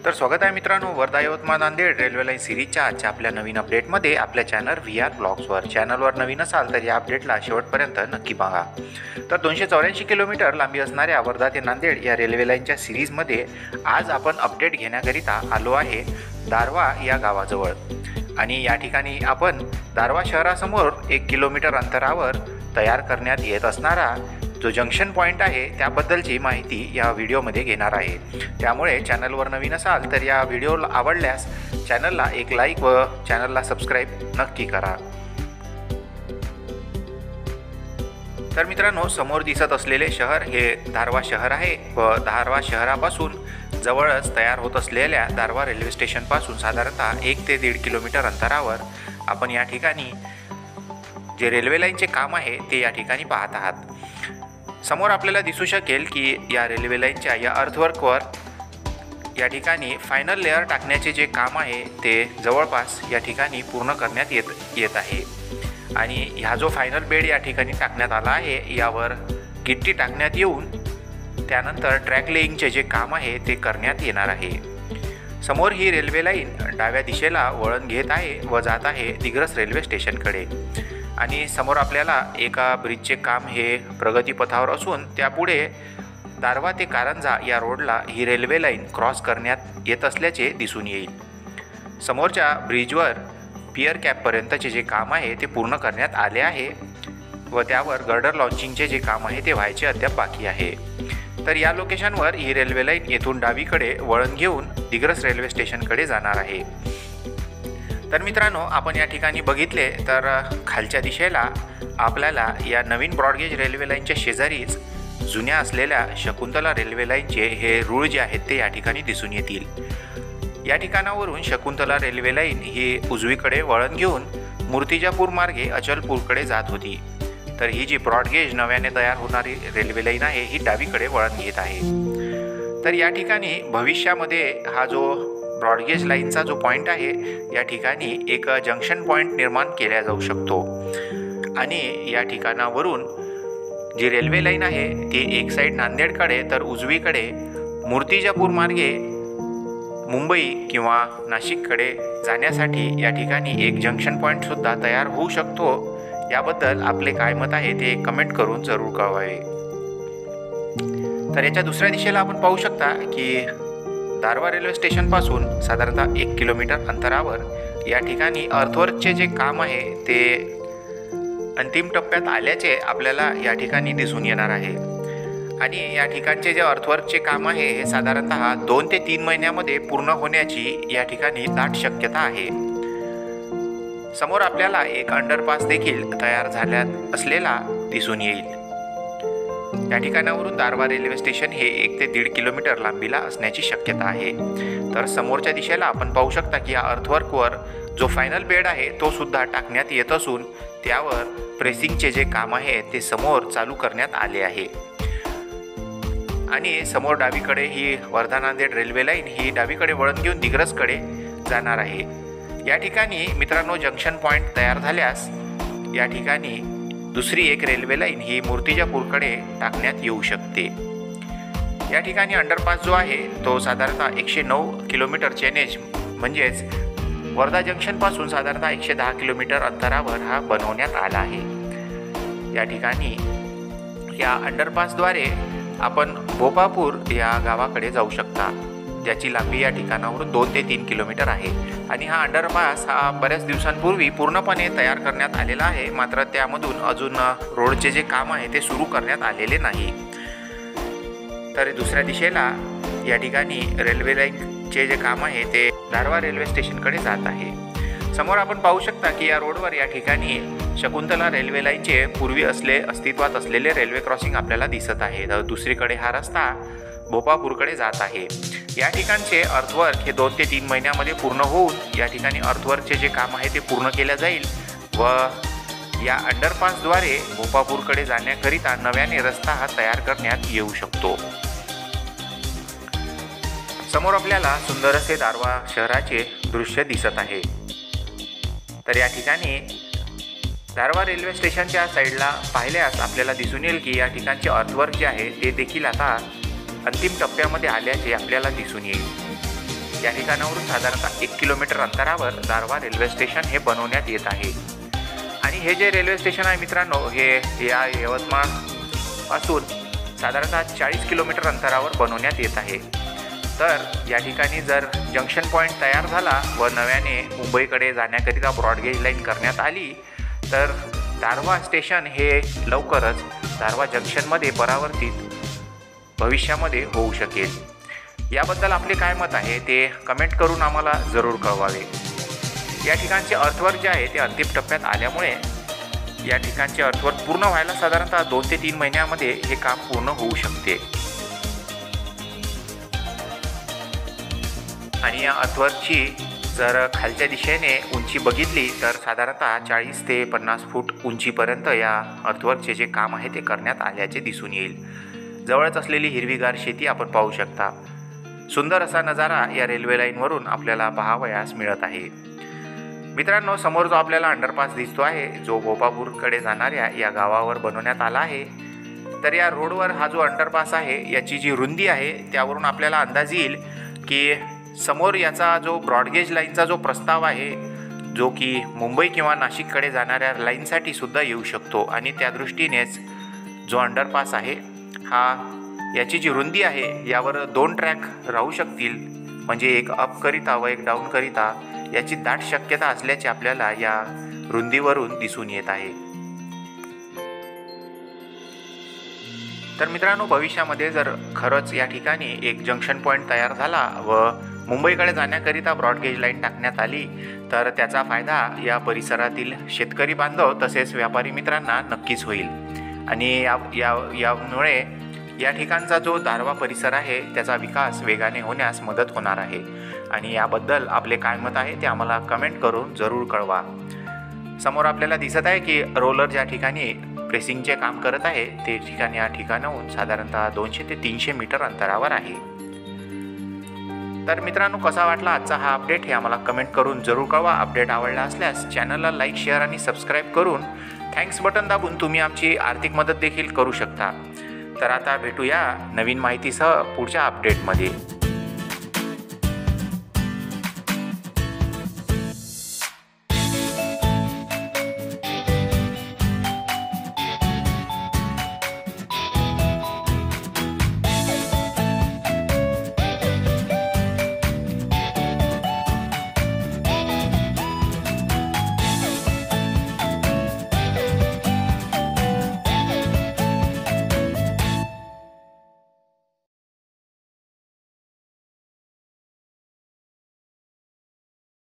तर स्वागत आहे मित्रांनो, वर्धा यवतमाळ नांदेड रेल्वे लाईन सिरीजच्या आजच्या आपल्या नवीन अपडेटमध्ये आपल्या चॅनल VR ब्लॉग्सवर. चॅनलवर नवीन असाल तर या अपडेटला शेवटपर्यंत नक्की बघा. तर 284 किलोमीटर लांबी असणाऱ्या वर्धा ते नांदेड या रेल्वे लाईनच्या सिरीजमध्ये आज आपण अपडेट घेण्याकरिता आलो आहे दारव्हा या गावाजवळ. आणि या ठिकाणी आपण दारव्हा शहरासमोर 1 किलोमीटर अंतरावर तयार करण्यात येत असणारा जो जंक्शन पॉईंट आहे त्याबद्दलची माहिती या व्हिडिओमध्ये घेणार आहे. त्यामुळे चॅनलवर नवीन असाल तर या व्हिडिओला आवडल्यास चॅनलला एक लाईक व चॅनलला सबस्क्राईब नक्की करा. तर मित्रांनो, समोर दिसत असलेले शहर हे दारव्हा शहर आहे व दारव्हा शहरापासून जवळच तयार होत असलेल्या दारव्हा रेल्वे स्टेशनपासून साधारणतः 1 ते 1.5 किलोमीटर अंतरावर आपण या ठिकाणी जे रेल्वे लाईनचे काम आहे ते या ठिकाणी पाहत आहात. समोर आपल्याला दिसू शकेल की या रेल्वे लाईनच्या या अर्थवर्कवर या ठिकाणी फायनल लेअर टाकण्याचे जे काम आहे ते जवळपास या ठिकाणी पूर्ण करण्यात येत आहे. आणि ह्या जो फायनल बेड या ठिकाणी टाकण्यात आला आहे यावर गिट्टी टाकण्यात येऊन त्यानंतर ट्रॅक लेईंगचे जे काम आहे ते करण्यात येणार आहे. समोर ही रेल्वे लाईन डाव्या दिशेला वळण घेत आहे व जात आहे दिग्रस रेल्वे स्टेशनकडे. आणि समोर आपल्याला एका ब्रिजचे काम हे प्रगतीपथावर असून त्यापुढे दारव्हा ते कारंजा या रोडला ही रेल्वे लाईन क्रॉस करण्यात येत असल्याचे दिसून येईल. समोरच्या ब्रिजवर पियर कॅपपर्यंतचे जे काम आहे ते पूर्ण करण्यात आले आहे व त्यावर गर्डर लॉन्चिंगचे जे काम आहे ते व्हायचे अद्याप बाकी आहे. तर या लोकेशनवर ही रेल्वे लाईन येथून डावीकडे वळण घेऊन दिग्रस रेल्वे स्टेशनकडे जाणार आहे. तर मित्रांनो, आपण या ठिकाणी बघितले तर खालच्या दिशेला आपल्याला या नवीन ब्रॉडगेज रेल्वे लाईनच्या शेजारीच जुन्या असलेल्या शकुंतला रेल्वे लाईनचे हे रूळ जे आहेत ते या ठिकाणी दिसून येतील. या ठिकाणावरून शकुंतला रेल्वे लाईन ही उजवीकडे वळण घेऊन मूर्तिजापूर मार्गे अचलपूरकडे जात होती. तर ही जी ब्रॉडगेज नव्याने तयार होणारी रेल्वे लाईन आहे ही डावीकडे वळण घेत आहे. तर या ठिकाणी भविष्यामध्ये हा जो ब्रॉडगेज लाईनचा जो पॉईंट आहे या ठिकाणी एक जंक्शन पॉईंट निर्माण केला जाऊ शकतो. आणि या ठिकाणावरून जी रेल्वे लाईन आहे ती एक साईड नांदेडकडे तर उजवीकडे मूर्तिजापूर मार्गे मुंबई किंवा नाशिककडे जाण्यासाठी या ठिकाणी एक जंक्शन पॉईंटसुद्धा तयार होऊ शकतो. याबद्दल आपले काय मत आहे ते कमेंट करून जरूर कळवावे. तर याच्या दुसऱ्या दिशेला आपण पाहू शकता की दारव्हा रेल्वे स्टेशनपासून साधारणतः 1 किलोमीटर अंतरावर या ठिकाणी अर्थवर्कचे जे काम आहे ते अंतिम टप्प्यात आल्याचे आपल्याला या ठिकाणी दिसून येणार आहे. आणि या ठिकाणचे जे अर्थवर्कचे काम आहे हे साधारणतः 2 ते 3 महिन्यामध्ये पूर्ण होण्याची या ठिकाणी दाट शक्यता आहे. समोर आपल्याला एक अंडरपास देखील तयार झाल्या असलेला दिसून येईल. या ठिकाणावरून दारव्हा रेल्वे स्टेशन हे 1 ते 1.5 किलोमीटर लांबीला असण्याची शक्यता आहे. तर समोरच्या दिशेला आपण पाहू शकता की या अर्थवर्कवर जो फायनल बेड आहे तो सुद्धा टाकण्यात येत असून त्यावर प्रेसिंगचे जे काम आहे ते समोर चालू करण्यात आले आहे. आणि समोर डावीकडे ही वर्धा नांदेड रेल्वे लाईन ही डावीकडे वळण घेऊन दिग्रसकडे जाणार आहे. या ठिकाणी मित्रांनो, जंक्शन पॉईंट तयार झाल्यास या ठिकाणी दुसरी एक रेल्वे लाईन ही मूर्तिजापूरकडे टाकण्यात येऊ शकते. या ठिकाणी अंडरपास जो आहे तो साधारणतः 109 किलोमीटर एनएच म्हणजेच वर्धा जंक्शनपासून साधारणतः 110 किलोमीटर अंतरावर हा बनवण्यात आला आहे. या ठिकाणी या अंडरपासद्वारे आपण भोपापूर या गावाकडे जाऊ शकता, ज्याची लांबी या ठिकाणावरून 2 ते 3 किलोमीटर आहे. आणि हा अंडरपास हा बऱ्याच दिवसांपूर्वी पूर्णपणे तयार करण्यात आलेला आहे, मात्र त्यामधून अजून रोडचे जे काम आहे ते सुरू करण्यात आलेले नाही. तर दुसऱ्या दिशेला या ठिकाणी रेल्वे लाईनचे जे काम आहे ते दारव्हा रेल्वे स्टेशनकडे जात आहे. समोर आपण पाहू शकता की या रोडवर या ठिकाणी शकुंतला रेल्वे लाईनचे पूर्वी अस्तित्वात असलेले रेल्वे क्रॉसिंग आपल्याला दिसत आहे. तर दुसरीकडे हा रस्ता भोपापूरकडे जात आहे. या ठिकाणचे अर्थवर्क हे 2 ते 3 महिन्यामध्ये पूर्ण होऊन या ठिकाणी अर्थवर्कचे जे काम आहे ते पूर्ण केले जाईल व या अंडरपासद्वारे भोपापूरकडे जाण्याकरिता नव्याने रस्ता हा तयार करण्यात येऊ शकतो. समोर आपल्याला सुंदर असे दारव्हा शहराचे दृश्य दिसत आहे. तर या ठिकाणी दारव्हा रेल्वे स्टेशनच्या साईडला पाहिल्यास आपल्याला दिसून येईल की या ठिकाणचे अर्थवर्क जे आहे ते देखील आता अंतिम टप्प्यामध्ये आल्याचे आपल्याला दिसून येईल. या ठिकाणावरून साधारणतः 1 किलोमीटर अंतरावर दारवा रेल्वे स्टेशन हे बनवण्यात येत आहे। आणि हे जे रेल्वे स्टेशन आहे मित्रांनो, हे या यवतमाळपासून साधारणतः 40 किलोमीटर अंतरावर बनवण्यात येत आहे। तर या ठिकाणी जर जंक्शन पॉईंट तयार झाला व नव्याने मुंबईकडे जाण्याकरिता ब्रॉडगेज लाईन करण्यात आली तर दारवा स्टेशन हे लवकरच दारवा जंक्शनमध्ये परावर्तित भविष्यामध्ये होऊ शकेल। याबद्दल आपले काय मत आहे ते कमेंट करून आम्हाला जरूर कळवावे। या ठिकाणचे अर्थवर्क जे आहे ते अंतिम टप्प्यात आल्यामुळे या ठिकाणचे अर्थवर्क पूर्ण व्हायला साधारणतः 2 ते 3 महिन्यामध्ये हे काम पूर्ण होऊ शकते। आणि या अर्थवर्कची जर खालच्या दिशेने उंची बघितली तर साधारणतः 40 ते 50 फूट उंचीपर्यंत या अर्थवर्कचे जे काम आहे ते करण्यात आल्याचे दिसून येईल। जवळच असलेली हिरवीगार शेती आपण पाहू शकता। सुंदर असा नजारा या रेल्वे लाईनवरून आपल्याला पाहावयास मिळत आहे। मित्रांनो, समोर जो आपल्याला अंडरपास दिसतो आहे जो गोपापूरकडे जाणाऱ्या या गावावर बनवण्यात आला आहे, तर या रोडवर हा जो अंडरपास आहे याची जी रुंदी आहे त्यावरून आपल्याला अंदाज येईल की समोर याचा जो ब्रॉडगेज लाईनचा जो प्रस्ताव आहे जो की मुंबई किंवा नाशिककडे जाणाऱ्या लाईनसाठी सुद्धा येऊ शकतो। आणि त्या दृष्टीनेच जो अंडरपास आहे हा याची जी रुंदी आहे यावर 2 ट्रॅक राहू शकतील, म्हणजे एक अप करिता व एक डाऊन करिता याची दाट शक्यता असल्याचे आपल्याला या रुंदीवरून दिसून येत आहे। तर मित्रांनो, भविष्यामध्ये जर खरंच या ठिकाणी एक जंक्शन पॉईंट तयार झाला व मुंबईकडे जाण्याकरिता ब्रॉडगेज लाईन टाकण्यात आली तर त्याचा फायदा या परिसरातील शेतकरी बांधव तसेच व्यापारी मित्रांना नक्कीच होईल। आणि यामुळे या ठिकाणचा जो दारवा परिसर आहे त्याचा विकास वेगाने होण्यास मदत होणार आहे। आणि याबद्दल आपले काय मत आहे ते आम्हाला कमेंट करून जरूर कळवा। समोर आपल्याला दिसत आहे की रोलर ज्या ठिकाणी प्रेसिंगचे काम करत आहे ते ठिकाण या ठिकाणाहून साधारणतः 200 ते 300 मीटर अंतरावर आहे। तर मित्रांनो, कसा वाटला आजचा हा अपडेट हे आम्हाला कमेंट करून जरूर कळवा। अपडेट आवडला असल्यास चॅनलला लाईक, शेअर आणि सबस्क्राईब करून थँक्स बटन दाबून तुम्ही आमची आर्थिक मदत देखील करू शकता। तर आता भेटूया नवीन माहितीसह पुढच्या अपडेटमध्ये।